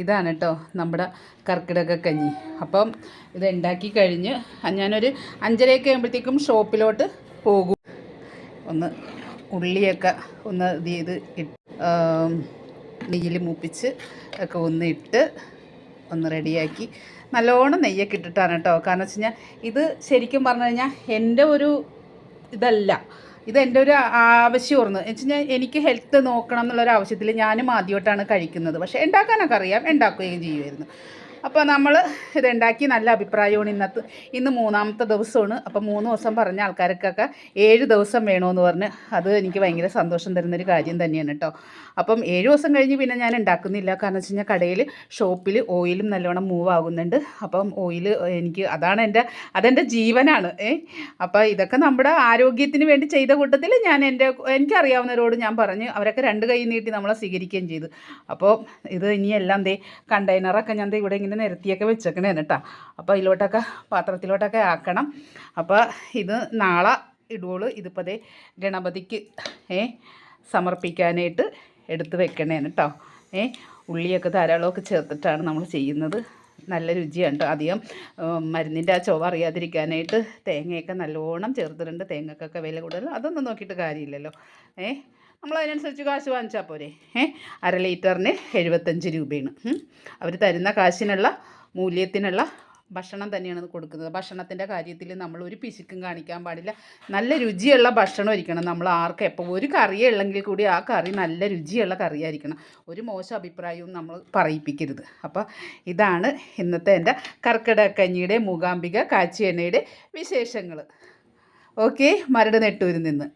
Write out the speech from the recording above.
ഇതാണ് കേട്ടോ നമ്മുടെ കർക്കിടക കഞ്ഞി. അപ്പം ഇത് ഉണ്ടാക്കി കഴിഞ്ഞ് ഞാനൊരു 5:30 ആകുമ്പോഴത്തേക്കും ഷോപ്പിലോട്ട് പോകും. ഒന്ന് ഉള്ളിയൊക്കെ ഒന്ന് ഇത് നെയ്യിൽ മൂപ്പിച്ച് ഒക്കെ ഒന്ന് ഇട്ട് ഒന്ന് റെഡിയാക്കി നല്ലോണം നെയ്യൊക്കെ ഇട്ടിട്ടാണ് കേട്ടോ. കാരണം വെച്ച് കഴിഞ്ഞാൽ ഇത് ശരിക്കും പറഞ്ഞു കഴിഞ്ഞാൽ എൻ്റെ ഒരു ഇതല്ല, ഇതെൻ്റെ ഒരു ആവശ്യമായിരുന്നു. എന്ന് വെച്ച് കഴിഞ്ഞാൽ എനിക്ക് ഹെൽത്ത് നോക്കണം എന്നുള്ളൊരു ആവശ്യത്തിൽ ഞാനും ആദ്യമായിട്ടാണ് കഴിക്കുന്നത്. പക്ഷേ ഉണ്ടാക്കാനൊക്കെ അറിയാം, ഉണ്ടാക്കുകയും ചെയ്യുമായിരുന്നു. അപ്പോൾ നമ്മൾ ഇതുണ്ടാക്കി നല്ല അഭിപ്രായമാണ്. ഇന്ന് 3ാമത്തെ ദിവസമാണ്. അപ്പോൾ 3 ദിവസം പറഞ്ഞ ആൾക്കാർക്കൊക്കെ 7 ദിവസം വേണമെന്ന് പറഞ്ഞ് അത് എനിക്ക് ഭയങ്കര സന്തോഷം തരുന്നൊരു കാര്യം തന്നെയാണ് കേട്ടോ. അപ്പം 7 ദിവസം കഴിഞ്ഞ് പിന്നെ ഞാൻ ഉണ്ടാക്കുന്നില്ല. കാരണം വെച്ച് കഴിഞ്ഞാൽ കടയിൽ ഷോപ്പിൽ ഓയിലും നല്ലോണം മൂവ് ആകുന്നുണ്ട്. അപ്പം ഓയിൽ എനിക്ക് അതെൻ്റെ ജീവനാണ്. അപ്പോൾ ഇതൊക്കെ നമ്മുടെ ആരോഗ്യത്തിന് വേണ്ടി ചെയ്ത കൂട്ടത്തിൽ ഞാൻ എനിക്കറിയാവുന്നവരോട് ഞാൻ പറഞ്ഞ് അവരൊക്കെ 2 കൈ നീട്ടി നമ്മളെ സ്വീകരിക്കുകയും ചെയ്തു. അപ്പോൾ ഇത് ഇനിയെല്ലാം കണ്ടെയ്നറൊക്കെ ഞാൻ ഇവിടെ ഇങ്ങനെ നിരത്തിയൊക്കെ വെച്ചേക്കണേ കേട്ടോ. അപ്പോൾ അതിലോട്ടൊക്കെ പാത്രത്തിലോട്ടൊക്കെ ആക്കണം. അപ്പോൾ ഇത് നാളെ ഇടുവോളൂ. ഇതിപ്പോൾ ഗണപതിക്ക് സമർപ്പിക്കാനായിട്ട് എടുത്ത് വെക്കണേന്ന് കേട്ടോ. ഉള്ളിയൊക്കെ ധാരാളമൊക്കെ ചേർത്തിട്ടാണ് നമ്മൾ ചെയ്യുന്നത്. നല്ല രുചിയാണ് കേട്ടോ. അധികം മരുന്നിൻ്റെ ആ ചുവ അറിയാതിരിക്കാനായിട്ട് തേങ്ങയൊക്കെ നല്ലോണം ചേർത്തിട്ടുണ്ട്. തേങ്ങക്കൊക്കെ വില കൂടുതൽ, അതൊന്നും നോക്കിയിട്ട് കാര്യമില്ലല്ലോ. നമ്മൾ അതിനനുസരിച്ച് കാശ് വാങ്ങിച്ചാൽ പോരെ. 1/2 ലിറ്ററിന് 75 രൂപയാണ്. അവർ തരുന്ന കാശിനുള്ള മൂല്യത്തിനുള്ള ഭക്ഷണം തന്നെയാണ് കൊടുക്കുന്നത്. ഭക്ഷണത്തിൻ്റെ കാര്യത്തിൽ നമ്മൾ ഒരു പിശുക്കും കാണിക്കാൻ പാടില്ല. നല്ല രുചിയുള്ള ഭക്ഷണം ഇരിക്കണം. നമ്മൾ ആർക്കും എപ്പോൾ ഒരു കറി ഉള്ളെങ്കിൽ കൂടി ആ കറി നല്ല രുചിയുള്ള കറിയായിരിക്കണം. ഒരു മോശം അഭിപ്രായവും നമ്മൾ പറയിപ്പിക്കരുത്. അപ്പോൾ ഇതാണ് ഇന്നത്തെ എൻ്റെ കർക്കിടകക്കഞ്ഞിയുടെ മൂകാംബിക കാച്ചി എണ്ണയുടെ വിശേഷങ്ങൾ. ഓക്കെ, മരട് നെട്ടൂരിൽ നിന്ന്.